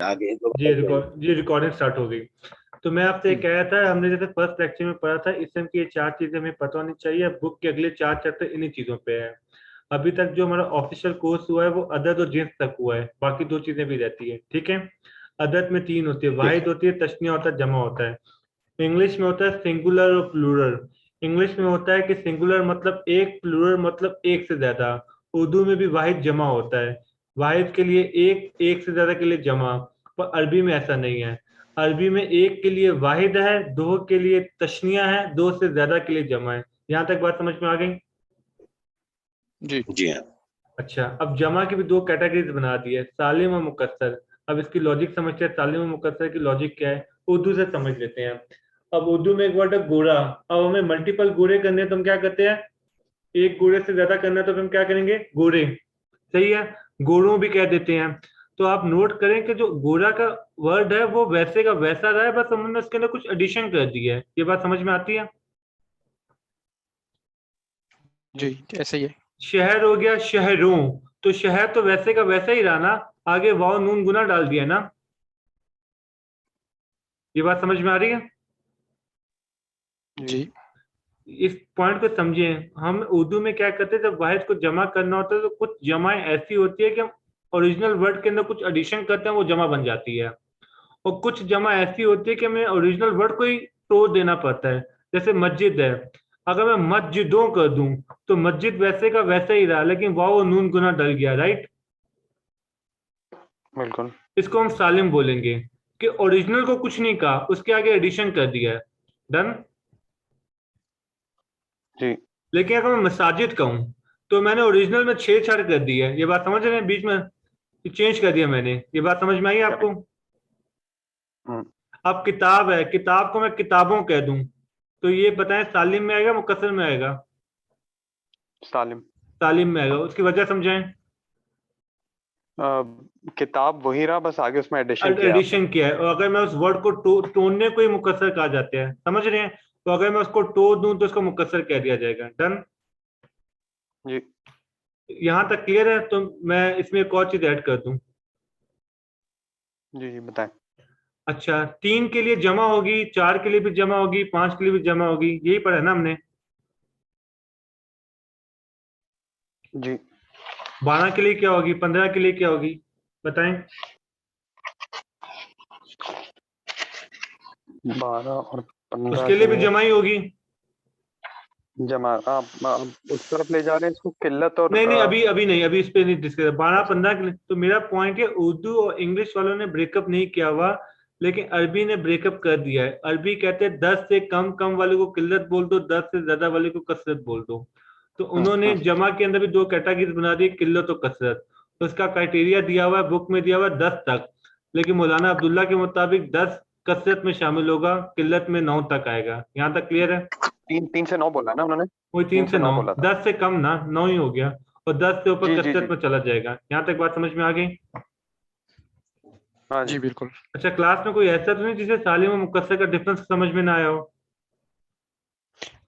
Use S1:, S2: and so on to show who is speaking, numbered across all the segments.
S1: आगे तो
S2: जी recording start हो गई। तो मैं आपसे कह रहा था, हमने जैसे फर्स्ट लेक्चर में पढ़ा था इसम की ये चार चीजें हमें पता होनी चाहिए। बुक के अगले चार चैप्टर इन्हीं चीजों पे है। अभी तक जो हमारा ऑफिशियल कोर्स हुआ है वो अदद और जिन्स तक हुआ है, बाकी दो चीजें भी रहती है, ठीक है। अदद में तीन होती है,
S1: ठीक
S2: वाहिद होती है, तस्निया होता है, जमा होता है। इंग्लिश में होता है सिंगुलर और प्लूरल। इंग्लिश में होता है कि सिंगुलर मतलब एक, प्लूरल मतलब एक से ज्यादा। उर्दू में भी वाहिद जमा होता है, वाहिद के लिए एक, एक से ज्यादा के लिए जमा। पर अरबी में ऐसा नहीं है। अरबी में एक के लिए वाहिद है, दो के लिए तशनिया है, दो से ज्यादा के लिए जमा है। यहां तक बात समझ में आ गई?
S3: जी।
S1: जी हाँ।
S2: अच्छा, अब जमा की भी दो कैटेगरीज बना दी है, सालिम और मुकस्सर। अब इसकी लॉजिक समझते हैं, सालिम और मुकस्सर की लॉजिक क्या है, उर्दू से समझ लेते हैं। अब उर्दू में एक वर्ड है गोरा। अब हमें मल्टीपल गोरे करने हैं तो हम क्या करते हैं, एक गोरे से ज्यादा करना है तो फिर हम क्या करेंगे, गोरे। सही है, गोरों भी कह देते हैं। तो आप नोट करें कि जो गोरा का वर्ड है वो वैसे का वैसा रहा है, बस हमने उसके अंदर कुछ एडिशन कर दी है। ये बात समझ में आती है?
S3: जी ऐसा ही है।
S2: शहर हो गया शहरों, तो शहर तो वैसे का वैसा ही रहा ना, आगे वाव नून गुना डाल दिया ना। ये बात समझ में आ रही है?
S3: जी
S2: इस पॉइंट को समझिए। हम उर्दू में क्या करते हैं, जब वाहिद को जमा करना होता है तो कुछ जमाएं ऐसी होती है कि हम ओरिजिनल वर्ड के अंदर कुछ एडिशन करते हैं, वो जमा बन जाती है। और कुछ जमा ऐसी होती है कि हमें ओरिजिनल वर्ड को ही तोड़ देना पड़ता है। जैसे मस्जिद है, अगर मैं मस्जिदों कर दूं तो मस्जिद वैसे का वैसा ही रहा, लेकिन वाव और नून गुना डल गया, राइट।
S3: बिल्कुल।
S2: इसको हम सालिम बोलेंगे कि ओरिजिनल को कुछ नहीं कहा, उसके आगे एडिशन कर दिया है। डन।
S3: जी
S2: लेकिन अगर मैं मसाजिद कहूं तो मैंने ओरिजिनल में छेड़छाड़ कर दी है। ये बात समझ रहे हैं, बीच में चेंज कर दिया मैंने। ये बात समझ में आई आपको?
S3: हम्म,
S2: अब किताब है, किताब को मैं किताबों कह दूं तो ये बताएं सालिम में आएगा मुकस्सर में आएगा?
S3: सालिम।
S2: सालिम में आएगा। उसकी वजह समझाएं।
S3: किताब वही रहा, बस आगे उसमें एडिशन किया आपने।
S2: एडिशन किया है, और अगर मैं उस वर्ड को तोड़ने को ही मुकस्सर कहा जाता है, समझ रहे हैं। तो अगर मैं उसको तोड़ दूं तो उसको मुकस्सर कह दिया जाएगा। डन।
S3: जी
S2: यहां तक क्लियर है? तो मैं इसमें एक और चीज ऐड कर दूं।
S3: जी जी बताएं।
S2: अच्छा, तीन के लिए जमा होगी, चार के लिए भी जमा होगी, पांच के लिए भी जमा होगी, यही पढ़ा है ना हमने।
S3: जी
S2: 12 के लिए क्या होगी, 15 के लिए क्या होगी, बताएं।
S3: 12 और 15
S2: उसके
S3: के
S2: लिए भी
S3: लिए
S2: जमा ही होगी।
S3: जमा। आप उस तरफ ले जा रहे हैं इसको, किल्लत और
S2: नहीं नहीं, अभी अभी नहीं, अभी इस पे नहीं डिस्कस। 12
S3: अच्छा।
S2: 15 के लिए तो मेरा पॉइंट है, उर्दू और इंग्लिश वालों ने ब्रेकअप नहीं किया हुआ, लेकिन अरबी ने ब्रेकअप कर दिया है। अरबी कहते हैं 10 से कम कम वाले को किल्लत बोल दो, 10 से ज्यादा वाले को कसरत बोल दो। तो उन्होंने
S3: हम्म।
S2: जमा के अंदर भी दो कैटेगरीज बना दी, किल्लत और कसरत। तो इसका क्राइटेरिया दिया हुआ है, बुक में दिया हुआ है 10 तक, लेकिन मौलाना अब्दुल्ला के मुताबिक 10 कसरत में शामिल होगा, किल्लत में 9 तक आएगा। यहाँ तक क्लियर है?
S3: तीन तीन से 9 बोला ना उन्होंने।
S2: वही
S3: तीन
S2: 3 से
S3: से 9
S2: 9,
S3: बोला था।
S2: 10 से कम ना, 9 ही हो गया। और 10 से ऊपर
S3: जी जी
S2: कसरत
S3: जी।
S2: में चला जाएगा। यहाँ तक बात समझ में आ गई?
S3: हाँ जी।
S4: जी बिल्कुल।
S2: अच्छा, क्लास में कोई ऐसा तो नहीं जिसे सालिम और मुकस्सर का डिफरेंस समझ में ना आया हो?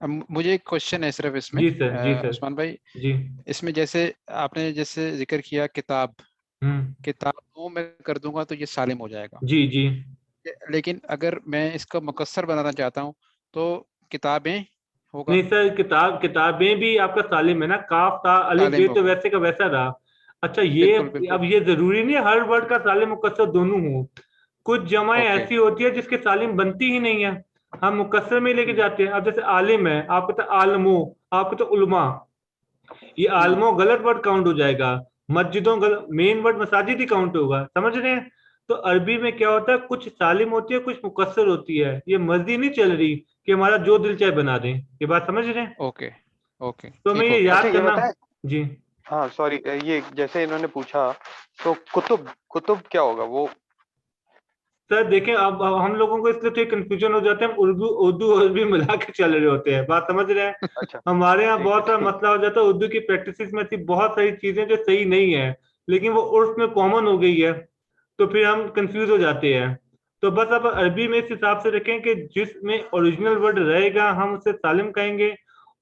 S4: अब मुझे एक क्वेश्चन है सिर्फ इसमें,
S2: जी सर, जी सर।
S4: उस्मान भाई।
S2: जी।
S4: इसमें जैसे आपने जैसे जिक्र किया किताब,
S2: हम्म।
S4: किताबों में कर दूंगा तो ये सालिम हो जाएगा।
S2: जी जी।
S4: लेकिन अगर मैं इसका मुकस्सर बनाना चाहता हूँ तो किताबें होगा,
S2: नहीं सर, किताबें भी आपका सालिम है ना, काफ ता अलिफ
S4: सालिम
S2: बे तो
S4: होगा।
S2: वैसे का वैसा रहा। अच्छा, ये
S4: बिल्कुल बिल्कुल।
S2: अब ये जरूरी नहीं है हर वर्ड का सालिम मुकस्सर दोनों हो। कुछ जमाएं
S4: ओके।
S2: ऐसी होती है जिसके सालिम बनती ही नहीं है, हम मुकस्सर में ही लेके जाते हैं। अब जैसे आलिम है, आप कहते हैं आलमो, आप कहते हैं उलमा, ये आलमो गलत वर्ड काउंट हो जाएगा। मस्जिदों गलत, मेन वर्ड मसाजिद ही काउंट होगा, समझ रहे हैं। तो अरबी में क्या होता है, कुछ सालिम होती है, कुछ मुकस्सर होती है। ये मर्जी नहीं चल रही कि हमारा जो दिल चाहे बना दें। ये बात समझ रहे हैं?
S4: ओके। ओके
S2: तो हमें
S4: ठीक
S2: ये
S4: हो गया।
S3: अच्छा
S2: याद
S3: ये
S2: करना।
S3: बताएं।
S2: जी
S3: हाँ सॉरी, ये जैसे इन्होंने पूछा, तो कुतुब कुतुब क्या होगा वो?
S2: सर देखें, अब हम लोगों को इसलिए तो कंफ्यूजन हो जाते हैं, हम उर्दू उर्दू अरबी मिला के चल रहे होते हैं, बात समझ रहे हैं।
S3: अच्छा।
S2: हमारे यहाँ
S3: ठीक है
S2: बहुत सारा
S3: ठीक।
S2: मसला हो जाता है, उर्दू की प्रैक्टिस में ऐसी बहुत सारी चीजें जो सही नहीं है, लेकिन वो उर्फ में कॉमन हो गई है, तो फिर हम कंफ्यूज हो जाते हैं। तो बस अब अरबी में इस हिसाब से रखें कि जिसमें ओरिजिनल वर्ड रहेगा हम उसे सालिम कहेंगे,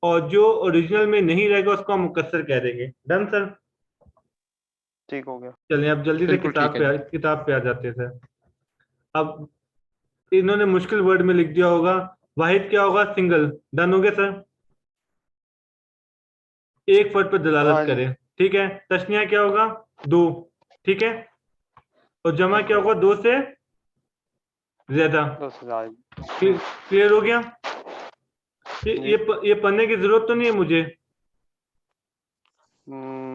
S2: और जो ओरिजिनल में नहीं रहेगा उसको हम मुकस्सर कह देंगे। Done sir?
S3: ठीक हो गया।
S2: चलिए अब जल्दी से
S4: बिल्कुल ठीक है
S2: किताब पे आ जाते हैं सर। अब इन्होंने मुश्किल वर्ड में लिख दिया होगा। वाहिद क्या होगा? सिंगल। डन हो गया सर। एक फर्द पर दलालत
S3: हाँ जी।
S2: करे। ठीक है। तस्निया क्या होगा? दो। ठीक है। और जमा क्या होगा? दो से ज्यादा।
S3: 10,000।
S2: क्लियर हो गया?
S3: जी।
S2: ये पढ़ने की जरूरत तो नहीं है मुझे।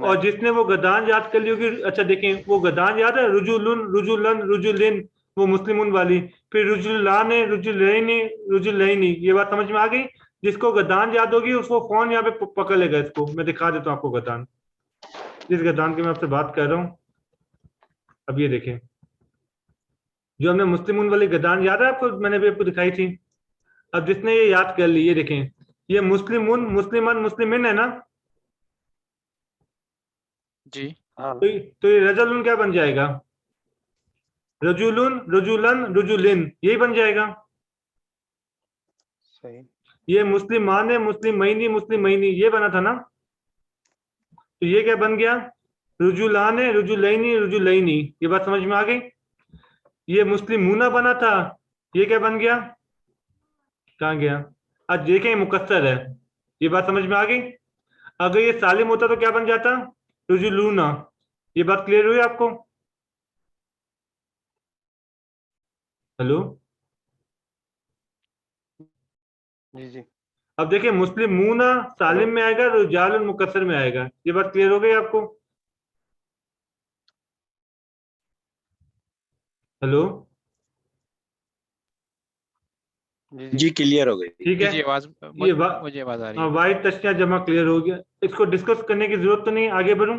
S2: और जिसने वो गदान याद कर ली होगी, अच्छा देखें वो गदान याद है, रुजुलुन, रुजुलन, रुजुलिन, वो मुस्लिमुन वाली। फिर रुजुलाने, रुजुलैनी, रुजुलैनी, ये बात समझ में आ गई? जिसको गदान याद होगी उसको फोन यहाँ पे पकड़ लेगा। इसको मैं दिखा देता हूँ आपको गदान, जिस गदान की मैं आपसे बात कर रहा हूँ। अब ये देखें, जो हमने मुस्लिमुन वाली गदान याद है आपको, मैंने भी आपको दिखाई थी। अब जिसने ये याद कर ली, ये देखें, ये मुस्लिमुन, मुस्लिमन, मुस्लिमिन है ना।
S4: जी।
S3: हाँ।
S2: तो ये रजलुन क्या बन जाएगा? रजुलुन, रजुलन, रजुलिन, यही बन जाएगा।
S3: सही।
S2: ये मुस्लिमान है, मुस्लिमैनी, मुस्लिमैनी, ये बना था ना। तो ये क्या बन गया? रुजुलान है, रुजुलैनी, रुजुलैनी, ये बात समझ में आ गई? ये मुस्लिमूना बना था, ये क्या बन गया? कहाँ गया? आज देखें मुकस्सर है, ये बात समझ में आ गई? अगर ये सालिम होता तो क्या बन जाता? रुजुलूना। ये बात क्लियर हुई आपको? हेलो।
S3: जी जी।
S2: अब देखिए मुस्लिमूना सालिम में आएगा, रुजाल मुकस्सर में आएगा। ये बात क्लियर हो गई आपको? हेलो।
S3: जी
S1: जी
S3: जी।
S1: क्लियर हो गई।
S2: ठीक
S4: जी
S2: है।
S4: जी आवाज
S2: ये
S4: मुझे आवाज आ रही है।
S2: वाहिद तस्निया जमा क्लियर हो गया। इसको डिस्कस करने की जरूरत तो नहीं, आगे बढ़ूं?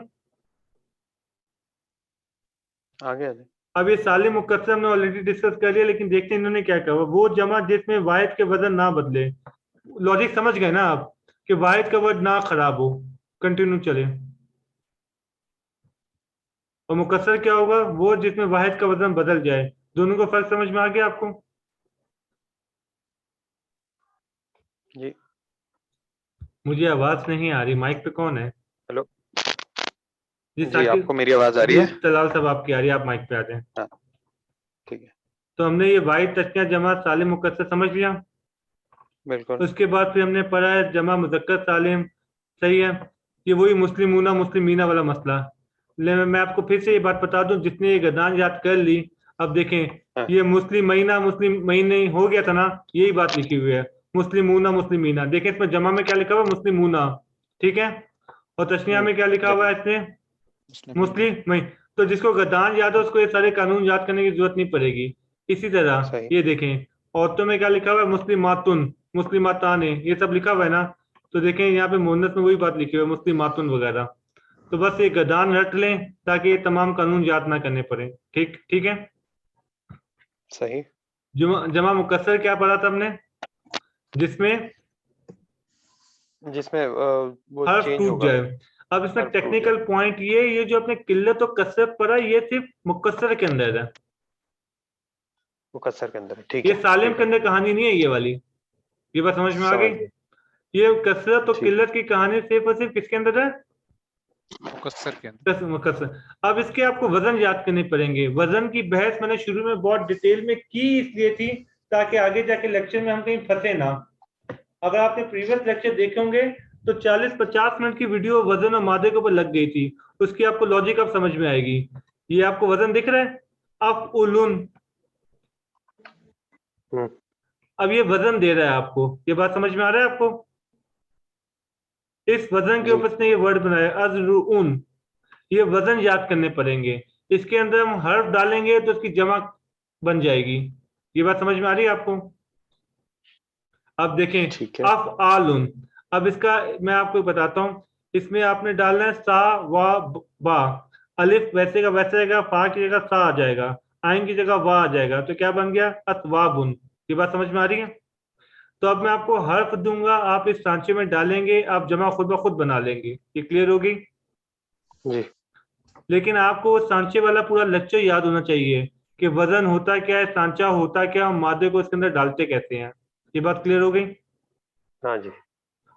S3: आगे आ जाए।
S2: अब ये सालिम मुकस्सर हमने ऑलरेडी डिस्कस कर लिया, लेकिन देखते हैं इन्होंने क्या कहा। वो जमा जिसमें वाहिद के वजन ना बदले। लॉजिक समझ गए ना आप कि वाहिद का वर्ड ना खराब हो। कंटिन्यू चले। और मुकस्सर क्या होगा? वो जिसमें वाहिद का वजन बदल जाए। दोनों का फर्क समझ में आ गया आपको?
S3: जी।
S2: मुझे आवाज नहीं आ रही, माइक पे कौन है?
S3: हेलो।
S2: जी
S3: जी
S2: साकिब।
S3: आपको मेरी आवाज आ रही
S2: जी
S3: है?
S2: तलाल साहब आपकी आ रही है, आप माइक पे आ जाएं।
S3: हाँ ठीक है।
S2: तो हमने ये वाहिद तस्निया जमा सालिम मुकस्सर समझ लिया।
S3: बिल्कुल।
S2: उसके बाद फिर हमने पढ़ा है जमा मुजक्कर सालिम। सही है। ये वही मुस्लिमूना मुस्लिमीना वाला मसला। ले मैं आपको फिर से ये बात बता दूं, जिसने ये गदान याद कर ली। अब देखें,
S3: हाँ।
S2: ये मुस्लिम महीना मुस्लिम महीने हो गया था ना, यही बात लिखी हुई है। मुस्लिमूना मुस्लिमीना, देखें इसमें जमा में क्या लिखा हुआ है? मुस्लिमूना। ठीक है। और तस्निया में क्या लिखा हुआ है इसमें?
S4: मुस्लिमीना।
S2: मुस्लिम नहीं। तो जिसको गदान याद है उसको ये सारे कानून याद करने की जरूरत नहीं पड़ेगी। इसी तरह
S3: सही।
S2: ये देखें, औरतों में क्या लिखा हुआ है? मुस्लिमातुन, मुस्लिमाताने, ये सब लिखा हुआ है ना। तो देखें यहाँ पे मुन्नत में वही बात लिखी हुई है, मुस्लिमातुन वगैरह। तो बस ये गदान रट लें ताकि ये तमाम कानून याद ना करने पड़े। ठीक ठीक है।
S3: सही।
S2: जमा मुकस्सर क्या पढ़ा था हमने? जिसमें
S3: जिसमें वो
S2: हर्फ
S3: चेंज
S2: टूट
S3: होगा।
S2: जाए। अब इसमें
S3: हर्फ टूट
S2: टेक्निकल पॉइंट ये जो अपने किल्लत और कसरत पढ़ा, ये सिर्फ मुकस्सर के अंदर है।
S3: मुकस्सर के अंदर है। ठीक
S2: ये
S3: है
S2: सालिम
S3: ठीक
S2: के
S3: है।
S2: अंदर कहानी नहीं है ये वाली। ये बात समझ में आ
S3: समझ
S2: गई?
S3: गए।
S2: ये कसरत और
S3: ठीक।
S2: किल्लत की कहानी सिर्फ और सिर्फ किसके अंदर है?
S4: मुकस्सर के अंदर।
S2: मुकस्सर। अब इसके आपको वजन याद करने पड़ेंगे। वजन की बहस मैंने शुरू में बहुत डिटेल में की इसलिए थी ताकि आगे जाके लेक्चर में हम कहीं फंसे ना। अगर आपने प्रीवियस लेक्चर देखे होंगे तो 40-50 मिनट की वीडियो वजन और मादे के ऊपर लग गई थी। उसकी आपको लॉजिक अब समझ में आएगी। ये आपको वजन दिख रहा है? अब उलून, अब ये वजन दे रहा है आपको। ये बात समझ में आ रहा है आपको? इस वजन के
S3: जी।
S2: ऊपर इसने ये वर्ड बनाया अजरुन। ये वजन याद करने पड़ेंगे। इसके अंदर हम हर्फ डालेंगे तो इसकी जमा बन जाएगी। ये बात समझ में आ रही है आपको? अब देखें,
S3: ठीक है।
S2: अफ आलुन। अब इसका मैं आपको बताता हूं। इसमें आपने डालना है सा वा बा। अलिफ वैसे का वैसे रहेगा, फा की जगह सा आ जाएगा, आइन की जगह वा आ जाएगा। तो क्या बन गया? अतवाबुन। ये बात समझ में आ रही है? तो अब मैं आपको हर्फ दूंगा, आप इस सांचे में डालेंगे, आप जमा खुद ब खुद बना लेंगे। ये क्लियर होगी?
S3: जी।
S2: लेकिन आपको वो सांचे वाला पूरा लेक्चर याद होना चाहिए कि वजन होता क्या है, सांचा होता क्या, हम मादे को इसके अंदर डालते कैसे हैं। ये बात क्लियर हो गई?
S3: हाँ जी।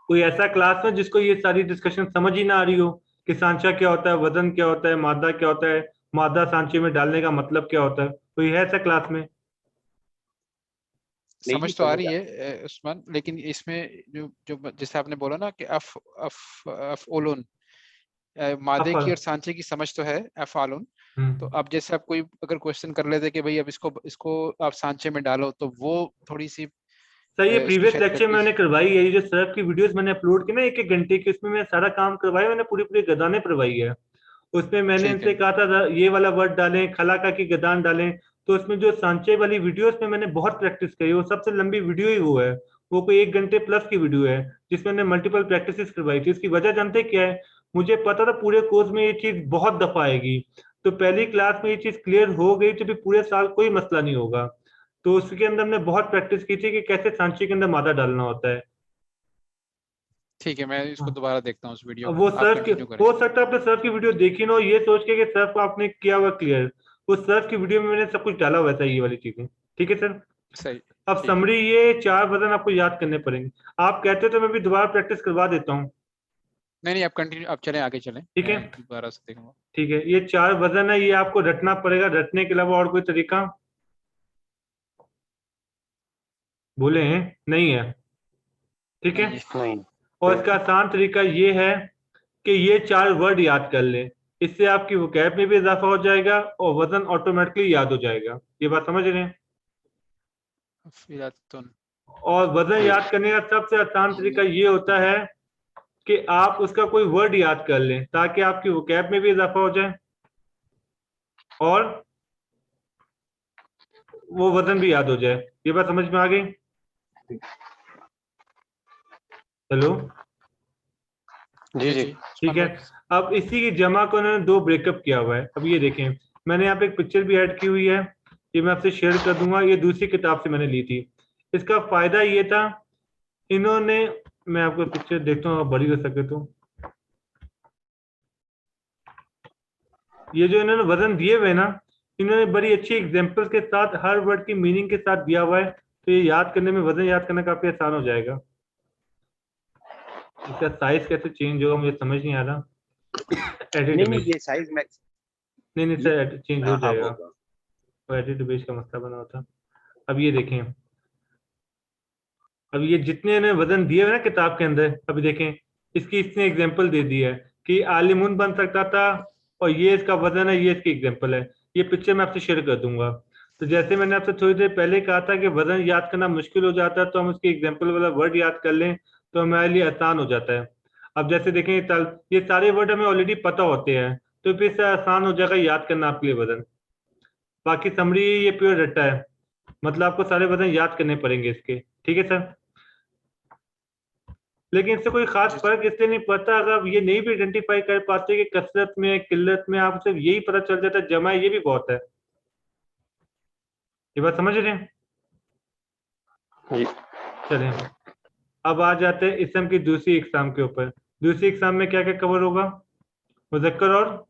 S2: कोई ऐसा क्लास में जिसको ये सारी डिस्कशन समझ ही ना आ रही हो कि सांचा क्या होता है, वजन क्या होता है, मादा क्या होता है, मादा सांचे में डालने का मतलब क्या होता है, तो ये है ऐसा क्लास में।
S3: नहीं
S4: समझ
S3: जी,
S4: तो आ
S3: समझ
S4: रही है उस्मान, लेकिन इसमें जो जो जैसे आपने बोला ना कि अफ अफ अफओलोन, मादे की
S2: अफल।
S4: और सांचे की समझ तो है अफआलोन। तो
S2: हम्म।
S4: अब जैसे आप कोई अगर क्वेश्चन कर लेते कि भाई अब इसको इसको आप सांचे में डालो, तो वो थोड़ी सी
S2: सर ये
S4: इसकी
S2: प्रीवियस
S4: शायद
S2: लेक्चर
S4: प्रैक्टिस।
S2: मैंने करवाई है, ये जो सर की वीडियोस मैंने अपलोड की ना एक एक घंटे की, उसमें मैं सारा काम करवाया, मैंने पूरी पूरी गदाने करवाई है। उसमें मैंने
S4: ठीक है।
S2: इनसे कहा था ये वाला वर्ड डालें, खलाका की गदान डालें। तो उसमें जो सांचे वाली वीडियोस में मैंने बहुत प्रैक्टिस करी, वो सबसे लंबी वीडियो ही वो है। वो कोई 1 घंटे प्लस की वीडियो है, जिसमें मैंने मल्टीपल प्रैक्टिसेस करवाई थी। इसकी वजह जानते क्या है? मुझे पता था पूरे कोर्स में ये चीज बहुत दफा आएगी, तो पहली क्लास में ये चीज क्लियर हो गई तो फिर पूरे साल कोई मसला नहीं होगा। तो उसके अंदर हमने बहुत प्रैक्टिस की थी कि कैसे सांचे के अंदर मादा डालना होता है।
S4: ठीक है, मैं इसको
S2: हाँ।
S4: दोबारा देखता हूँ उस वीडियो
S2: अब
S4: को,
S2: वो
S4: आप
S2: सर्फ की,
S4: कंटिन्यू करें।
S2: हो सकता है आपने सर्फ की वीडियो देखी ना हो, ये सोच के कि सर्फ आपने किया हुआ क्लियर। वो सर्फ की वीडियो में मैंने सब कुछ डाला हुआ था, ये वाली चीजें। ठीक है सर।
S4: सही।
S2: अब
S4: ठीक है।
S2: समरी, ये 4 वजन आपको याद करने पड़ेंगे। आप कहते हो तो मैं भी दोबारा प्रैक्टिस करवा देता हूँ।
S4: नहीं नहीं, आप कंटिन्यू, आप चलें, आगे चलें,
S2: ठीक है।
S4: मैं दोबारा से देखूंगा।
S2: ठीक है, ये 4 वजन है, ये आपको रटना पड़ेगा। रटने के अलावा और कोई तरीका बोले हैं नहीं है। ठीक है।
S4: नहीं है।
S3: नहीं।
S2: और इसका आसान तरीका ये है कि ये 4 वर्ड याद कर लें। इससे आपकी वोकैब में भी इजाफा हो जाएगा और वजन ऑटोमेटिकली याद हो जाएगा। ये बात समझ रहे हैं?
S4: फिरातुन।
S2: और वजन
S3: जी।
S2: याद करने का सबसे आसान तरीका ये होता है कि आप उसका कोई वर्ड याद कर लें, ताकि आपकी वोकैब में भी इजाफा हो जाए और वो वजन भी याद हो जाए। ये बात समझ में आ गई? हेलो।
S3: जी
S4: जी
S3: जी।
S4: जी
S2: ठीक
S4: उस्मान
S2: है।
S4: भाई।
S2: अब इसी की जमा को उन्होंने 2 ब्रेकअप किया हुआ है। अब ये देखें, मैंने यहाँ पे एक पिक्चर भी ऐड की हुई है, ये मैं आपसे शेयर कर दूंगा। ये दूसरी किताब से मैंने ली थी। इसका फायदा ये था, इन्होंने, मैं आपको पिक्चर देखता हूँ, बड़ी हो सके तो। ये जो इन्होंने वजन दिए हुए ना, इन्होंने बड़ी अच्छी एग्जांपल्स के साथ हर वर्ड की मीनिंग के साथ दिया हुआ है, तो ये याद करने में, वजन याद करना काफी आसान हो जाएगा। इसका साइज कैसे चेंज होगा मुझे समझ नहीं आ रहा। एडिट
S1: नहीं नहीं,
S2: इमेज,
S1: ये साइज मैक्स
S2: नहीं नहीं
S1: ये,
S2: सर, चेंज हो
S1: हाँ हाँ
S2: जाएगा।
S1: होगा।
S2: वो एडिट इमेज का मसला बना होता। अब ये देखें, अब ये जितने इन्हें वजन दिए हुए ना किताब के अंदर, अभी देखें, इसकी इसने एग्जांपल दे दी है कि आलिमुन बन सकता था, और ये इसका वजन है, ये इसकी एग्जांपल है। ये पिक्चर मैं आपसे शेयर कर दूंगा। तो जैसे मैंने आपसे थोड़ी देर पहले कहा था कि वजन याद करना मुश्किल हो जाता है, तो हम उसकी एग्जांपल वाला वर्ड याद कर लें तो हमारे लिए आसान हो जाता है। अब जैसे देखें, ये सारे वर्ड हमें ऑलरेडी पता होते हैं, तो फिर से आसान हो जाएगा याद करना आपके लिए वजन। बाकी समरी ये प्योर रट्टा है, मतलब आपको सारे वजन याद करने पड़ेंगे इसके। ठीक है सर। लेकिन इससे कोई खास
S4: जी
S2: फर्क इसलिए नहीं पड़ता, अगर आप ये नहीं भी आइडेंटिफाई कर पाते कि कसरत में किल्लत में, आप सिर्फ यही पता चल जाता है जमा है, ये भी बहुत है। ये बात समझ रहे हैं?
S3: जी।
S2: चलें, अब आ जाते हैं इसम की दूसरी इकसाम के ऊपर। दूसरी इकसाम में क्या क्या कवर होगा? मुजक्कर और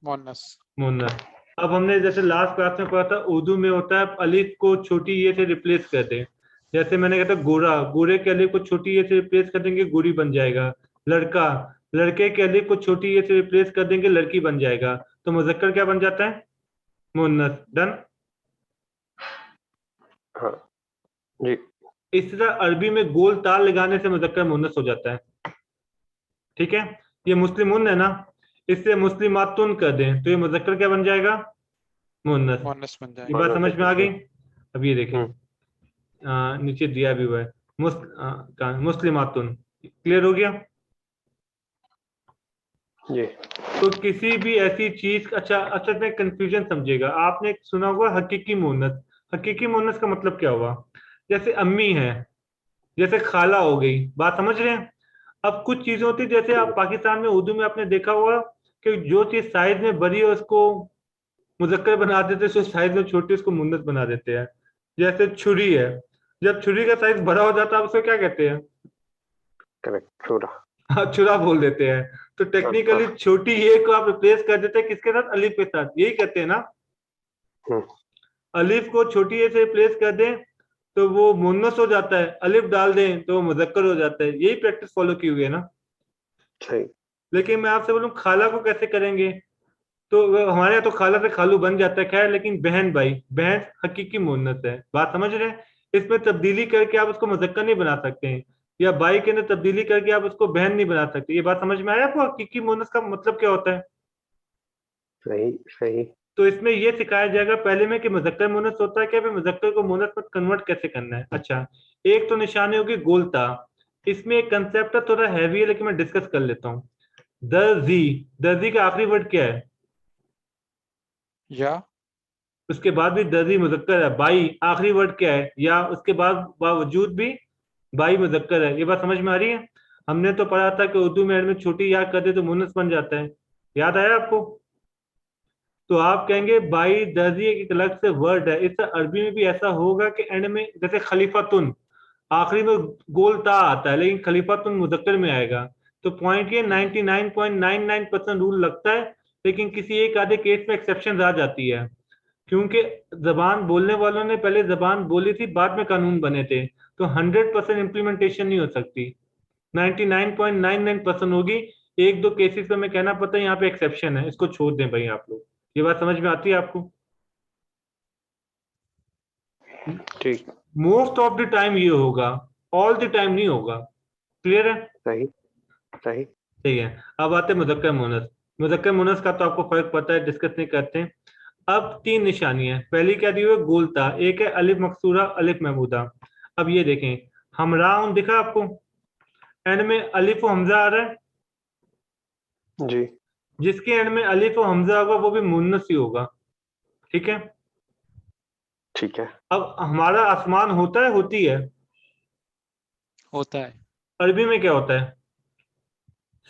S4: मोनस।
S2: मुन्नस। अब हमने जैसे लास्ट क्लास में पढ़ा था, उर्दू में होता है अलिफ को छोटी ये से रिप्लेस कर दें। जैसे मैंने कहा था गोरा, गोरे के अलिफ को छोटी ये से रिप्लेस कर देंगे, गोरी बन जाएगा। लड़का, लड़के के अलिफ को छोटी ये से रिप्लेस कर देंगे, लड़की बन जाएगा। तो मुजक्कर क्या बन जाता है? मुन्नस। डन।
S3: हाँ जी।
S2: इस तरह अरबी में गोल ताल लगाने से मुजक्कर मुन्नस हो जाता है। ठीक है। ये मुस्लिमुन है ना, इससे मुस्लिमातुन कर दें तो ये मुजक्कर क्या बन जाएगा? मुन्नस।
S4: मोनस बन
S2: ये
S4: जाएगा।
S2: बात समझ में आ गई? अब ये देखें,
S3: हम्म।
S2: नीचे दिया भी हुआ है, मुस्लिमातुन। क्लियर हो गया?
S3: जी।
S2: तो किसी भी ऐसी चीज, अच्छा अच्छा में कंफ्यूजन समझिएगा, आपने सुना होगा हकीकी मुन्नस। हकीकी मुन्नस का मतलब क्या हुआ? जैसे अम्मी है, जैसे खाला हो गई। बात समझ रहे हैं? अब कुछ चीजें होती है, जैसे आप पाकिस्तान में उर्दू में आपने देखा होगा कि जो चीज साइज में बड़ी है उसको मुजक्कर बना देते हैं, जो साइज में छोटी है उसको मुन्नस बना देते हैं। जैसे छुरी है, जब छुरी का साइज बड़ा हो जाता है उसको क्या कहते हैं?
S3: करेक्ट, छोटा।
S2: हाँ, छुरा बोल देते हैं। तो टेक्निकली छोटी ए को आप रिप्लेस कर देते हैं किसके साथ? अलिफ के साथ। यही कहते हैं ना?
S3: हम्म।
S2: अलिफ को छोटी ए से रिप्लेस कर दें तो वो मुन्नस हो जाता है, अलिफ डाल दें तो वो मुजक्कर हो जाता है। यही प्रैक्टिस फॉलो की हुई है ना?
S3: सही।
S2: लेकिन मैं आपसे बोलूं खाला को कैसे करेंगे, तो हमारे यहाँ तो खाला से खालू बन जाता है, खैर, लेकिन बहन भाई, बहन हकीकी मुन्नत है, बात समझ रहे हैं। इसमें तब्दीली करके आप उसको मुज़क्कर नहीं बना सकते हैं, या भाई के अंदर तब्दीली करके आप उसको बहन नहीं बना सकते। ये बात समझ में आया आपको, हकीकी मुन्नत का मतलब क्या होता है?
S3: सही सही।
S2: तो इसमें ये सिखाया जाएगा पहले में कि मुज़क्कर मुन्नस होता है क्या, फिर मुज़क्कर को मुन्नस में कन्वर्ट कैसे करना है। अच्छा, एक तो निशानी होगी गोलता। इसमें एक कंसेप्ट है, थोड़ा हैवी है, लेकिन मैं डिस्कस कर लेता हूँ। दर्जी, दर्जी का आखिरी वर्ड क्या है?
S4: या
S2: उसके बाद भी दर्जी मुज़क्कर है। बाई आखिरी वर्ड क्या है? या उसके बाद बावजूद भी बाई मुज़क्कर है। ये बात समझ में आ रही है? हमने तो पढ़ा था कि उर्दू में एंड में छोटी या कर दे तो मुन्नस बन जाता है, याद आया आपको? तो आप कहेंगे बाई दर्जी एक अलग से वर्ड है, इस अरबी में भी ऐसा होगा कि एंड में, जैसे खलीफातुन आखिरी में गोल ता आता है, लेकिन खलीफातुन मुज़क्कर में आएगा। तो पॉइंट ये 99.99% रूल लगता है, लेकिन किसी एक आधे केस में एक्सेप्शन आ जाती है, क्योंकि जबान बोलने वालों ने पहले जबान बोली थी, बाद में कानून बने थे। तो 100% इम्प्लीमेंटेशन नहीं हो सकती, 99.99% होगी। एक दो केसेस में मैं कहना पता है यहाँ पे एक्सेप्शन है, इसको छोड़ दें भाई आप लोग। ये बात समझ में आती है आपको?
S3: ठीक।
S2: मोस्ट ऑफ द टाइम ये होगा, ऑल द टाइम नहीं होगा। क्लियर है?
S3: सही सही।
S2: ठीक है। अब आते हैं मुज़क्कर मुअन्नस। मुज़क्कर मुअन्नस का तो आपको फर्क पता है, डिस्कस नहीं करते हैं। अब तीन निशानियां, पहली क्या दी हुई है? गोलता। एक है अलिफ मकसूरा, अलिफ महमूदा। अब ये देखें, हमरा दिखा आपको, एंड में अलिफ और हमजा आ रहा है।
S3: जी
S2: जिसके एंड में अलिफ और हमजा होगा वो भी मुन्नस ही होगा, ठीक है।
S3: ठीक है।
S2: अब हमारा आसमान होता है, होती है?
S4: होता है।
S2: अरबी में क्या होता है?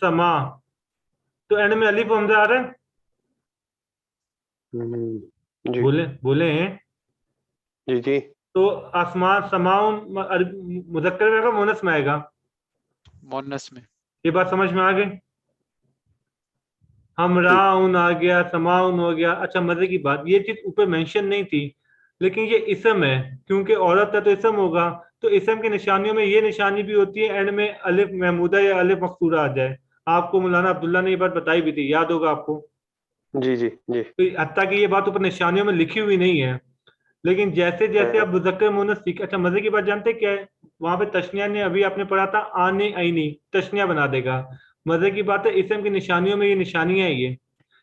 S2: समा। तो एंड में अलिफ और हमजा आ रहा है।
S3: जी
S2: बोले बोले।
S3: जी जी।
S2: तो आसमान समाउन मुज़क्कर में आएगा, मुन्नस में आएगा?
S4: मोनस में।
S2: ये बात समझ में आ गई?
S3: ठीक।
S2: हमराउन आ गया, समाउन हो गया। अच्छा, मजे की बात, ये चीज ऊपर मेंशन नहीं थी, लेकिन ये इसम है, क्योंकि औरत है तो इसम होगा। तो इसम की निशानियों में ये निशानी भी होती है, एंड में अलिफ महमूदा या अलिफ मकसूरा आ जाए। आपको मौलाना अब्दुल्ला ने ये बात बताई भी थी, याद होगा आपको।
S3: जी जी जी।
S2: तो हत्ता कि ये बात ऊपर निशानियों में लिखी हुई नहीं है, लेकिन जैसे जैसे
S3: है।
S2: आप मुज़क्कर मुअन्नस सीख। अच्छा, मजे की बात जानते क्या है? वहां पे तशनिया ने, अभी आपने पढ़ा था आने आईनी, तशनिया बना देगा। मजे की बात है, इसम की निशानियों में ये निशानियां है ये,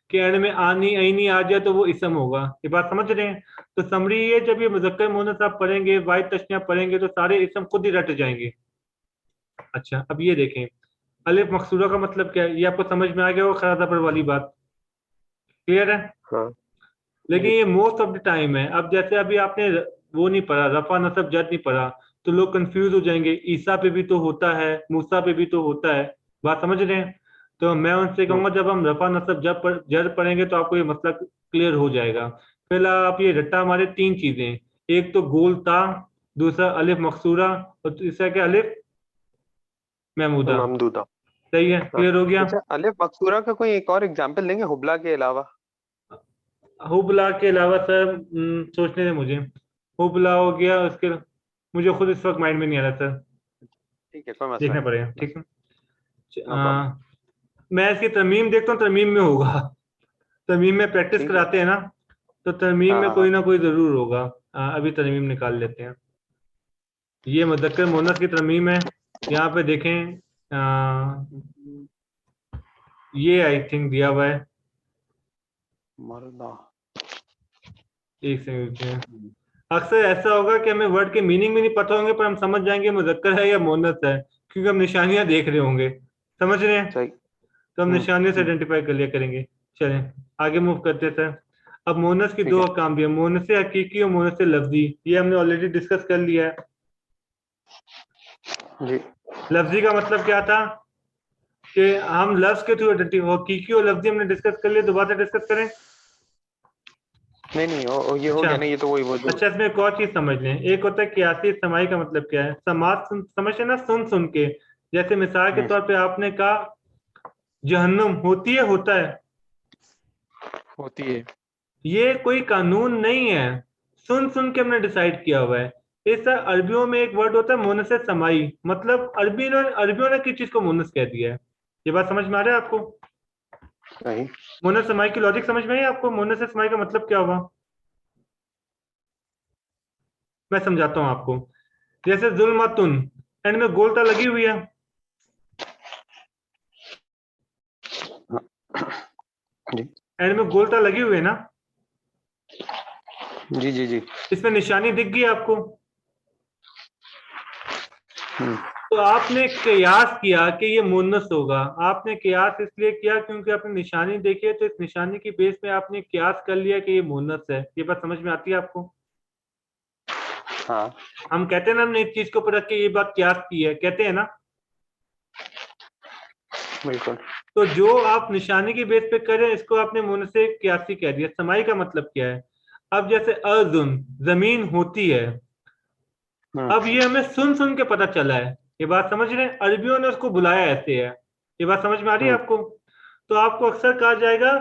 S2: कि एंड में आनी आईनी आ जाए तो वो इसम होगा। ये बात समझ रहे हैं? तो समरी ये, जब ये मुज़क्कर मुअन्नस आप पढ़ेंगे, वाहिद तशनिया पढ़ेंगे, तो सारे इसम खुद ही रट जाएंगे। अच्छा, अब ये देखें, अलिफ मकसूरा का मतलब क्या है, ये आपको समझ में आ गया वो खरा पर वाली बात। क्लियर है?
S3: हाँ
S2: लेकिन
S3: जी।
S2: ये मोस्ट ऑफ द टाइम है। अब जैसे अभी आपने वो नहीं पढ़ा, रफा नसब जद नहीं पढ़ा, तो लोग कंफ्यूज हो जाएंगे, ईसा पे भी तो होता है, मूसा पे भी तो होता है। बात समझ रहे हैं? तो मैं उनसे कहूंगा, जब हम रफा नसब जद पढ़ेंगे तो आपको ये मसला क्लियर हो जाएगा। पहला, आप ये रट्टा हमारे तीन चीजें, एक तो गोल ता, दूसरा अलिफ मकसूरा, और तीसरा क्या? अलिफ महमूदा।
S3: ममदूदा।
S2: सही है?
S3: हाँ।
S2: क्लियर हो गया?
S3: अच्छा, अलिफ मकसूरा का कोई एक और एग्जांपल देंगे हुबला के अलावा?
S2: हुबला के अलावा सर, सोचने दें मुझे। हुबला हो गया, उसके मुझे खुद इस वक्त माइंड में नहीं आ रहा सर,
S3: ठीक है, कोई मसला
S2: देखना
S3: नहीं।
S2: पड़ेगा, ठीक है।
S3: No problem.
S2: मैं इसकी तरमीम देखता हूँ, तरमीम में होगा। तरमीम में प्रैक्टिस
S3: ठीक है।
S2: कराते हैं ना, तो तरमीम
S3: हाँ
S2: में
S3: हाँ
S2: कोई
S3: हाँ।
S2: ना कोई जरूर होगा। अभी तरमीम निकाल लेते हैं। ये मुज़क्कर मुअन्नस की तरमीम है, यहाँ पे देखें। ये आई थिंक दिया हुआ है,
S3: मरना।
S2: एक सेकंड। अक्सर ऐसा होगा कि हमें वर्ड के मीनिंग भी नहीं पता होंगे, पर हम समझ जाएंगे मुज़क्कर है या मुअन्नस है, क्योंकि हम निशानियां देख रहे होंगे। समझ रहे हैं?
S3: सही।
S2: तो हम निशानियों से
S3: हम्म।
S2: आइडेंटिफाई कर लिया करेंगे। चलें आगे मूव करते हैं सर। अब मोनस की
S3: ठीक
S2: दो
S3: है।
S2: अकाम भी है, मोनस हकीकी और मोनस लफ्जी। ये हमने ऑलरेडी डिस्कस कर लिया है।
S3: जी।
S2: लफ्जी का मतलब क्या था, कि हम लफ्ज के थ्रू आइडेंटिफाई। हकीकी और लफ्जी हमने डिस्कस कर लिया, दोबारा डिस्कस करें?
S3: नहीं नहीं, ये हो
S2: अच्छा।
S3: गया ना, ये तो वही वो जो।
S2: अच्छा, इसमें एक और चीज समझ लें। एक होता है कियासी समाई का मतलब क्या है? समाज समझते ना, सुन सुन के। जैसे मिसाल के
S3: हम्म,
S2: तौर पे आपने कहा जहन्नुम होती है, होता है।
S4: होती है।
S2: ये कोई कानून नहीं है, सुन सुन के हमने डिसाइड किया हुआ है। इस अरबियों में एक वर्ड होता है मुनस समाई, मतलब अरबियों ने किस चीज को मुनस कह दिया है, ये बात समझ में आ रहा है आपको?
S3: नहीं।
S2: मोनस समाई की लॉजिक समझ में आई आपको? मोनस समाई का मतलब क्या हुआ? मैं समझाता हूं आपको। जैसे जुल्मतुन, एंड में गोलता लगी हुई है,
S3: जी
S2: एंड में गोलता लगी हुई है ना,
S3: जी जी जी।
S2: इसमें निशानी दिख गई आपको।
S3: हम्म,
S2: तो आपने कयास किया कि ये मुन्नस होगा। आपने कयास इसलिए किया क्योंकि आपने निशानी देखी है, तो इस निशानी की बेस पे आपने कयास कर लिया कि ये मुन्नस है। ये बात समझ में आती है आपको?
S3: हाँ
S2: हम कहते हैं ना, हमने इस चीज के ऊपर रख के ये बात कयास की है, कहते हैं ना।
S3: बिल्कुल।
S2: तो जो आप निशानी की बेस पे करें, इसको आपने मुन्नस से कयासी कह दिया। समाई का मतलब क्या है? अब जैसे अर्जुन, जमीन होती है, अब ये हमें सुन सुन के पता चला है। ये बात समझ रहे हैं? अरबियों ने उसको बुलाया ऐसे है। ये बात समझ में आ रही है
S3: हम्म,
S2: आपको? तो आपको अक्सर कहा जाएगा,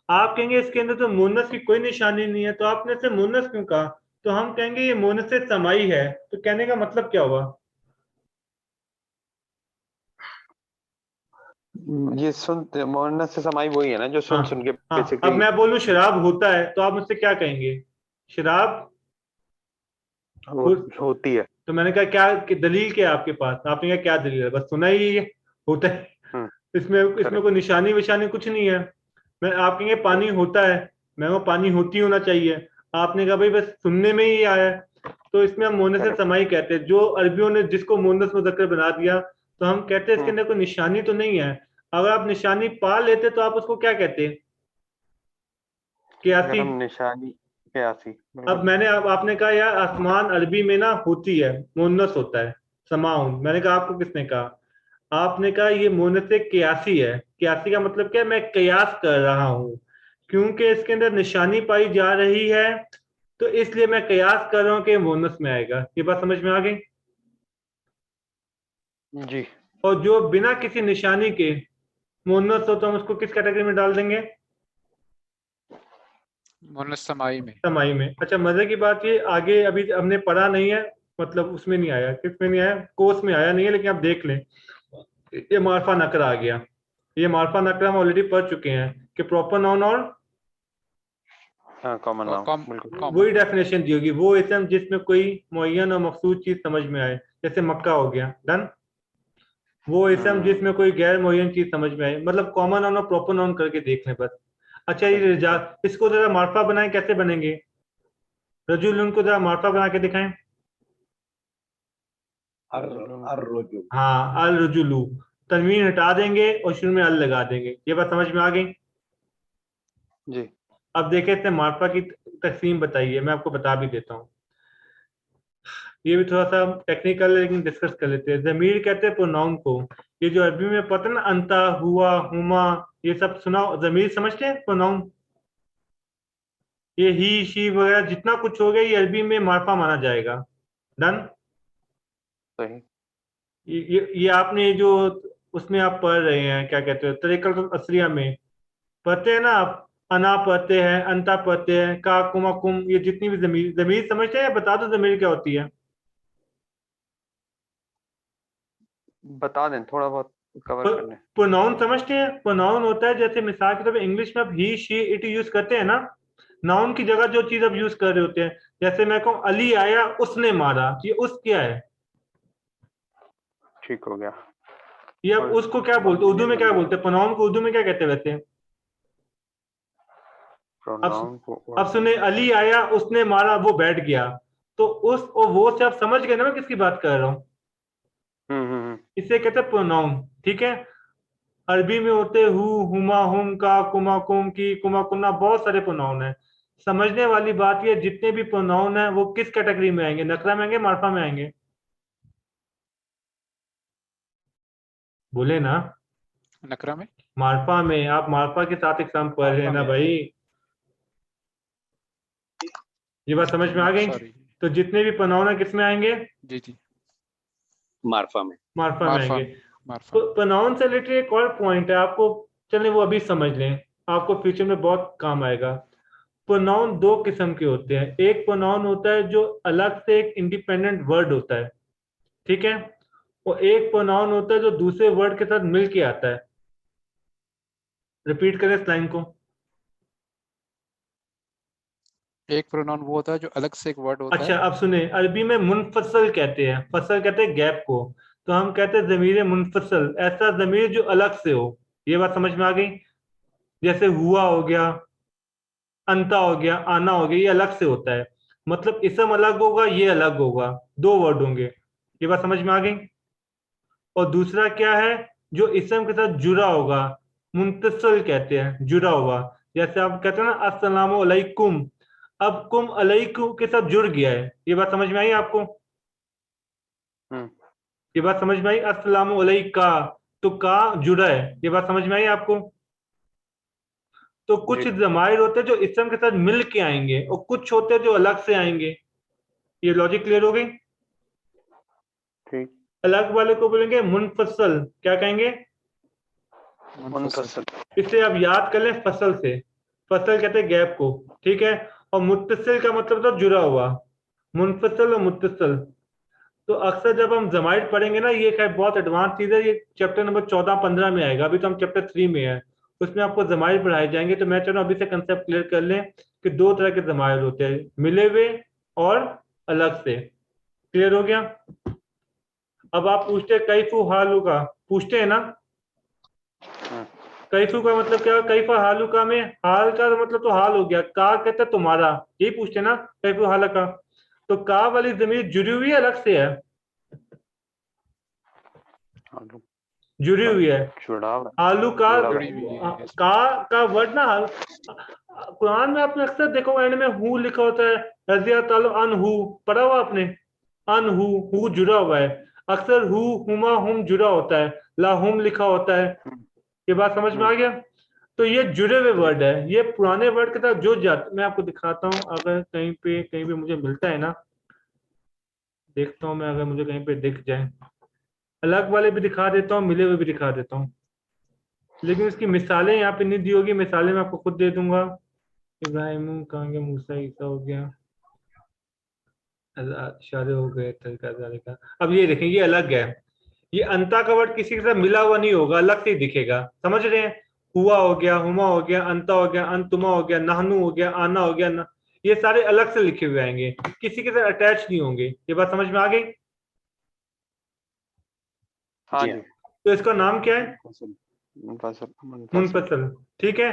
S2: आप कहेंगे इसके अंदर तो मुन्नस की कोई निशानी नहीं है, तो आपने इसे मुन्नस क्यों कहा? तो हम कहेंगे ये मुन्नस से समाई है। तो कहने का मतलब क्या हुआ?
S3: ये सुन मोहन्नस से समाई वही है ना जो सुन
S2: हाँ
S3: सुन के
S2: हाँ। अब
S3: बेसिकली
S2: मैं बोलूं शराब होता है, तो आप मुझसे क्या कहेंगे? शराब हो,
S3: होती है।
S2: तो मैंने कहा क्या कि दलील क्या है आपके पास? आपने कहा क्या दलील है? बस सुना ही ये होता है।
S3: हम्म,
S2: इसमें इसमें
S3: करेक्ट।
S2: कोई निशानी विशानी कुछ नहीं है। मैं आप कहेंगे पानी होता है, मैं वो पानी होती होना चाहिए। आपने कहा भाई बस सुनने में ही आया है। तो इसमें हम मोनस
S3: करेक्ट।
S2: समाई कहते हैं। जो अरबियों ने जिसको मोनस मुजक्कर बना दिया, तो हम कहते हैं इसके
S3: हम्म,
S2: अंदर कोई निशानी तो नहीं है। अगर आप निशानी पा लेते तो आप उसको क्या कहते?
S3: अगर
S2: कियासी।
S3: हम निशानी कयासी
S2: अब
S3: बिल्कुल।
S2: मैंने अब आपने कहा यार आसमान अरबी में ना होती है, मोनस होता है, समाउन। मैंने कहा आपको किसने कहा? आपने कहा ये मोनस से कियासी है। कियासी का मतलब क्या है? मैं कयास कर रहा हूं, क्योंकि इसके अंदर निशानी पाई जा रही है, तो इसलिए मैं कयास कर रहा हूं कि मोनस में आएगा। ये बात समझ में आ गई?
S3: जी।
S2: और जो बिना किसी निशानी के मोनस हो, तो हम उसको किस कैटेगरी में डाल देंगे?
S4: मुन्नस समाई में।
S2: समाई में। अच्छा, मजे की बात ये आगे अभी हमने पढ़ा नहीं है, मतलब उसमें नहीं आया, किसमें नहीं आया, कोर्स में आया नहीं है, लेकिन आप देख लें, ये मार्फा नकरा आ गया। ये मार्फा नकरा हम ऑलरेडी पढ़ चुके हैं कि प्रॉपर नाउन और
S3: हाँ कॉमन नाउन
S4: कॉम
S3: बिल्कुल।
S4: कॉमन
S2: वही
S4: नाउन।
S2: डेफिनेशन दी होगी, वो इसम जिसमें कोई मुअय्यन और मखसूस चीज समझ में आए। जैसे मक्का हो गया, डन। वो इसम
S3: हम्म,
S2: जिसमें कोई गैर मुअय्यन चीज समझ में आए, मतलब कॉमन नाउन और प्रॉपर नाउन करके देख लें बस। अच्छा, ये
S3: करेक्ट।
S2: इसको जरा मार्फा बनाए, कैसे बनेंगे? रजूल, उनको जरा मार्फा बना के दिखाएं। हाँ, अल रजुलू, तनवीन हटा देंगे और शुरू में अल लगा देंगे। ये बात समझ में आ गई?
S3: जी।
S2: अब देखें इसने मार्फा की तकसीम बताई है, मैं आपको बता भी देता हूँ। ये भी थोड़ा सा टेक्निकल है, लेकिन डिस्कस कर लेते हैं। जमीर कहते हैं प्रोनाउन को। ये जो अरबी में पता ना, अंता, हुआ, हुमा, ये सब सुना, जमीर समझते हैं प्रोनाउन। ये ही, शी वगैरह जितना कुछ हो गया, ये अरबी में मार्फा माना जाएगा। डन।
S3: सही।
S2: ये आपने जो उसमें आप पढ़ रहे हैं, क्या कहते हो, तरीक़तुल असरिया में पढ़ते हैं ना आप, अना पढ़ते हैं, अंता पढ़ते हैं, का, कुमा, कुम, ये जितनी भी जमीर, जमीर समझते हैं? बता दो जमीर क्या होती है।
S3: बता दें थोड़ा बहुत कवर करने।
S2: प्रोनाउन समझते हैं? प्रोनाउन होता है, जैसे मिसाल के तौर पे इंग्लिश में आप ही, शी, इट यूज करते हैं ना, नाउन की जगह जो चीज आप यूज कर रहे होते हैं। जैसे मैं कहूँ अली आया, उसने मारा, ये उस क्या है?
S3: ठीक हो गया।
S2: ये आप
S3: और
S2: उसको क्या बोलते हैं उर्दू में? क्या बोलते हैं प्रोनाउन को? उर्दू में क्या कहते हैं वैसे?
S3: प्रोनाउन को
S2: अब
S3: उर्दू
S2: सुने, अली आया, उसने मारा, वो बैठ गया। तो उस और वो से आप समझ गए ना मैं किसकी बात कर रहा हूँ?
S3: हम्म।
S2: इसे कहते हैं प्रोनाउन, ठीक है। अरबी में होते हु, हुमा, हुम, का, कुमा, कुम, की, कुमा, कुन्ना, बहुत सारे प्रोनाउन है। समझने वाली बात ये, जितने भी प्रोनाउन है वो किस कैटेगरी में आएंगे? नकरा में आएंगे, मार्फा में आएंगे? बोले ना।
S4: नकरा में।
S2: मार्फा में। आप मार्फा के साथ एग्जाम पढ़ रहे हैं ना भाई। ये बात समझ में आ गई?
S4: सॉरी।
S2: तो जितने भी प्रोनाउन है किस में आएंगे?
S4: जी जी।
S1: मार्फा में।
S2: मार्फा में
S4: मार्फा
S2: आएंगे।
S4: में। मार्फा
S2: तो
S4: में।
S2: प्रोनाउन से रिलेटेड एक और पॉइंट है आपको, चलिए वो अभी समझ लें, आपको फ्यूचर में बहुत काम आएगा। प्रोनाउन दो किस्म के होते हैं। एक प्रोनाउन होता है जो अलग से एक इंडिपेंडेंट वर्ड होता है, ठीक है। और एक प्रोनाउन होता है जो दूसरे वर्ड के साथ मिल के आता है। रिपीट करें इस लाइन को।
S4: एक प्रोनाउन वो होता है जो अलग से एक वर्ड होता
S2: अच्छा
S4: है।
S2: अब सुने, अरबी में मुनफसल कहते हैं, फसल कहते हैं गैप को, तो हम कहते हैं जमीर मुनफसल, ऐसा जमीर जो अलग से हो। ये बात समझ में आ गई? जैसे हुआ हो गया, अंता हो गया, आना हो गया, ये अलग से होता है, मतलब इसम अलग होगा, ये अलग होगा, दो वर्ड होंगे। ये बात समझ में आ गई? और दूसरा क्या है, जो इसम के साथ जुड़ा होगा, मुंतसिल कहते हैं, जुड़ा हुआ। जैसे आप कहते हैं ना अस्सलामु अलैकुम, अब कुम अलैकुम के साथ जुड़ गया है। ये बात समझ में आई आपको?
S3: हम्म,
S2: ये बात समझ में आई? अस्सलामु अलैका, तो का जुड़ा है। ये बात समझ में आई आपको? तो कुछ
S3: जी
S2: जमाइर होते हैं जो इसम के साथ मिल के आएंगे और कुछ होते हैं जो अलग से आएंगे। ये लॉजिक क्लियर हो गई?
S3: ठीक।
S2: अलग वाले को बोलेंगे मुनफसल, क्या कहेंगे?
S3: मुनफसल।
S2: इसे आप याद कर लें फसल से, फसल कहते हैं गैप को, ठीक है। और मुत्तसिल का मतलब था जुड़ा हुआ, मुनफसल और मुत्तसिल। तो अक्सर जब हम जमाइर पढ़ेंगे ना, ये खैर बहुत एडवांस चीज है, ये चैप्टर नंबर 14-15 में आएगा, अभी तो हम चैप्टर 3 में है, उसमें आपको जमाइर पढ़ाए जाएंगे। तो मैं चाह रहा हूं अभी से कंसेप्ट क्लियर कर लें कि दो तरह के जमाइर होते हैं, मिले हुए और अलग से। क्लियर हो गया? अब आप पूछते हैं कैफू हालू का, पूछते हैं ना,
S3: हम्म,
S2: कैफू का मतलब क्या है? कैफा हालू का में हाल का मतलब तो हाल हो गया, का कहते हैं तुम्हारा, यही पूछते हैं ना कैफू हाल का। तो का वाली जमीर जुड़ी हुई है अलग से है?
S3: आलू
S2: जुड़ी हुई है।
S3: जुड़ा हुआ
S2: आलू का,
S3: जुड़ा हुआ
S4: जुड़ी हुई है yes।
S2: का वर्ड ना, कुरान में आपने अक्सर देखो एंड में हु लिखा होता है, रजिया तालो अन हु, पढ़ा हुआ आपने? अन हु जुड़ा हुआ है। अक्सर हु, हुमा, हुम जुड़ा होता है, ला हुम लिखा होता है। ये बात समझ में आ गया? तो ये जुड़े हुए
S3: जी
S2: वर्ड है, ये पुराने वर्ड के साथ जुड़ जाते। मैं आपको दिखाता हूँ, अगर कहीं पे मुझे मिलता है ना, देखता हूँ मैं, अगर मुझे कहीं पे दिख जाए, अलग वाले भी दिखा देता हूँ, मिले हुए भी दिखा देता हूँ, लेकिन इसकी मिसालें यहाँ पे नहीं दी होगी, मिसालें मैं आपको खुद दे दूंगा। इब्राहिम कहाँ गया, मूसा ईसा हो गया, इशारे हो गए, तरीका का। अब ये देखें, ये अलग है, ये अंता का वर्ड किसी के साथ मिला हुआ नहीं होगा, अलग से ही दिखेगा। समझ रहे हैं? हुआ हो गया, हुमा हो गया, अंता हो गया, अंतुमा हो गया, नहनु हो गया, आना हो गया ना, ये सारे अलग से लिखे हुए आएंगे, किसी के साथ अटैच नहीं होंगे। ये बात समझ में आ गई?
S3: हाँ
S1: जी
S3: जी।
S1: हाँ।
S2: तो इसका नाम क्या है?
S3: मुनफसल मुनफसल मुनफसल।
S2: मुनफसल, ठीक है।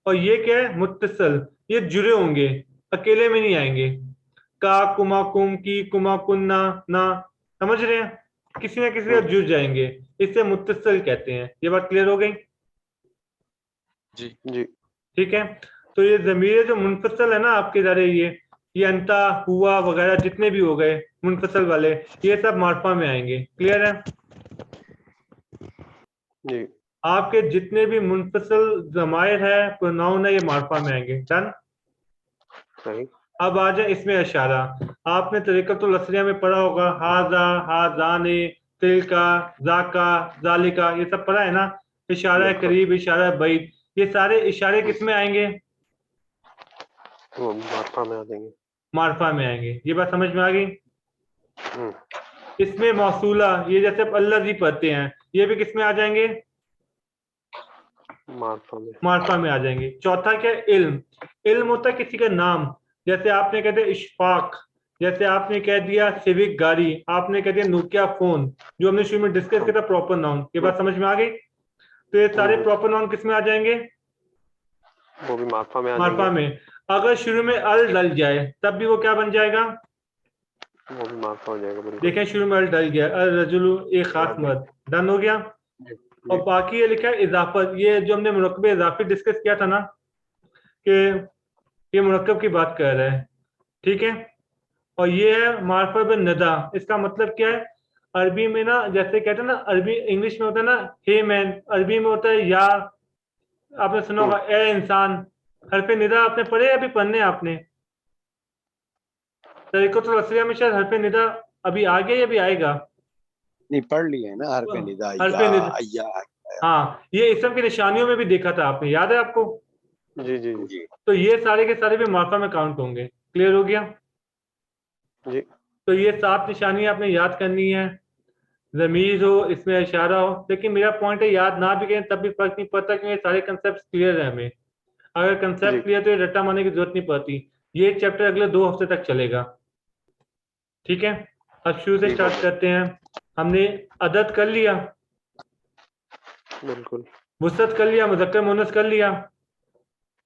S2: और ये क्या है? मुत्तसल, ये जुड़े होंगे, अकेले में नहीं आएंगे। का, कुमा, कुम, की, कुमा, कुन्ना, ना, समझ रहे हैं? किसी ना किसी का जुड़ जाएंगे, इसे मुत्तसल कहते हैं। ये बात क्लियर हो गई?
S4: जी
S3: जी
S2: ठीक है। तो ये जमीर जो मुनफसल है ना आपके सारे, ये अंता, हुआ वगैरह जितने भी हो गए मुनफसल वाले, ये सब मार्फा में आएंगे। क्लियर है?
S3: जी
S2: आपके जितने भी मुनफसल जमायर है, प्रोनाउन है, ये मार्फा में आएंगे। डन?
S3: सही।
S2: अब आ जाए इसमें इशारा। आपने तरीक़तुल असरिया में पढ़ा होगा, हाजा, हाजाने, तिलका, जाका, जालिका, ये सब पढ़ा है ना। इशारा
S3: बिल्कुल।
S2: करीब, इशारा बैद, ये सारे इशारे किस में आएंगे?
S3: वो मार्फा में आ जाएंगे।
S2: मार्फा में आएंगे। ये बात समझ में आ गई?
S3: हम्म,
S2: इसमें मौसूला, ये जैसे आप अल्लाह जी पढ़ते हैं, ये भी किस में आ जाएंगे?
S3: मार्फा में।
S2: मार्फा में आ जाएंगे। चौथा क्या है? इल्म। इल्म होता है किसी का नाम, जैसे आपने कह दिया इशफाक, जैसे आपने कह दिया सिविक गाड़ी, आपने कह दिया नोकिया फोन, जो हमने शुरू में डिस्कस किया था, प्रॉपर नाउन। ये बात समझ में आ गई? तो ये सारे प्रॉपर नाउन किस में आ जाएंगे?
S3: वो भी मार्फा में आ
S2: मार्फा
S3: जाएंगे।
S2: में। अगर शुरू में अल डल जाए तब भी वो क्या बन जाएगा?
S3: वो भी मार्फा हो जाएगा बिल्कुल।
S2: देखें शुरू में अल डल गया, अल रजुलु, एक खास मर्द। डन हो गया?
S3: जी
S2: और
S3: जी
S2: बाकी ये लिखा है इजाफत, ये जो हमने मुरक्कब इजाफी डिस्कस किया था ना, कि ये मुरक्कब की बात कर रहा है, ठीक है। और ये है मार्फा बिन नदा, इसका मतलब क्या है? अरबी में ना, जैसे कहते हैं ना, अरबी इंग्लिश में होता है ना हे मैन, अरबी में होता है या, आपने सुना होगा ए इंसान। हरफ निदा आपने पढ़े या अभी पढ़ने हैं आपने? तरीक़तुल असरिया में शायद हरफ निदा अभी आ गया या अभी आएगा?
S1: नहीं पढ़ लिए है ना, हरफ निदा,
S2: हरफ
S1: या
S2: निदा,
S1: या।
S2: हाँ, ये इसम की निशानियों में भी देखा था आपने, याद है आपको?
S3: जी जी जी
S1: जी
S2: तो ये सारे के सारे भी मार्फा में काउंट होंगे। क्लियर हो गया?
S3: जी।
S2: तो ये 7 निशानियां आपने याद करनी है। ज़मीर हो, इसमें इशारा हो, लेकिन मेरा पॉइंट है याद ना भी करें तब भी फर्क नहीं पड़ता क्योंकि सारे कंसेप्ट क्लियर है हमें। अगर
S3: जी।
S2: कंसेप्ट क्लियर तो ये रट्टा मारने की जरूरत नहीं पड़ती। ये चैप्टर अगले 2 हफ्ते तक चलेगा, ठीक है। अब शुरू से
S3: ठीक हो
S2: स्टार्ट
S3: गया।
S2: करते हैं। हमने अदद कर लिया,
S3: बिल्कुल।
S2: वुसअत कर लिया, मुज़क्कर मुअन्नस कर लिया,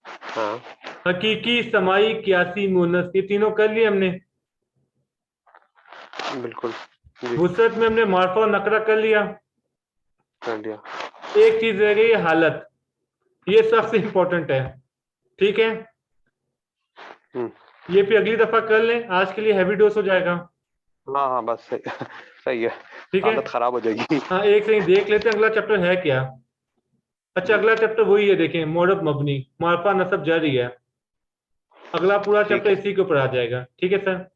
S3: हाँ
S2: हकीकी समाई कियासी मुअन्नस ये तीनों कर लिए हमने।
S3: बिल्कुल जी,
S2: वुसअत में हमने मार्फा और नकरा कर लिया।
S3: कर लिया।
S2: एक चीज रह गई हालत, ये सबसे इंपॉर्टेंट है, ठीक है। ये भी अगली दफा कर लें, आज के लिए हैवी डोज हो जाएगा,
S3: हाँ हाँ बस सही सही है,
S2: ठीक है।
S3: हालत खराब हो जाएगी।
S2: हाँ एक सेकंड देख लेते हैं अगला चैप्टर है क्या। अच्छा अगला चैप्टर वही है, देखें मोरब मबनी मारफा नसब जारी है। अगला पूरा
S3: ठीक
S2: चैप्टर
S3: है,
S2: इसी के ऊपर आ जाएगा, ठीक है सर।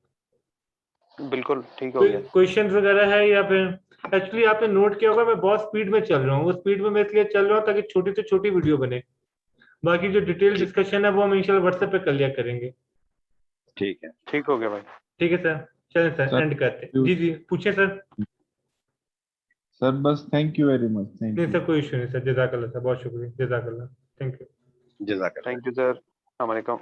S3: बिल्कुल ठीक हो
S2: कोई
S3: गया।
S2: क्वेश्चंस वगैरह है या फिर एक्चुअली आपने नोट किया होगा मैं बहुत स्पीड में चल रहा हूँ, वो स्पीड में मैं इसलिए चल रहा हूँ ताकि छोटी से छोटी वीडियो बने। बाकी जो डिटेल
S3: ठीक
S2: डिस्कशन है वो हम इंशाल्लाह व्हाट्सएप पे कर लिया करेंगे,
S1: ठीक है।
S3: ठीक हो गया भाई।
S2: ठीक है सर। चलें सर
S5: सर
S2: एंड करते हैं। जी जी पूछिए सर।
S5: सर बस thank you very much, thank
S2: नहीं
S5: यू।
S2: सर कोई इशू नहीं सर, जज़ाकल्लाह सर, बहुत शुक्रिया, जज़ाकल्लाह, थैंक यू।
S1: जज़ाकल्लाह।
S3: थैंक यू सर, अस्सलाम वालेकुम।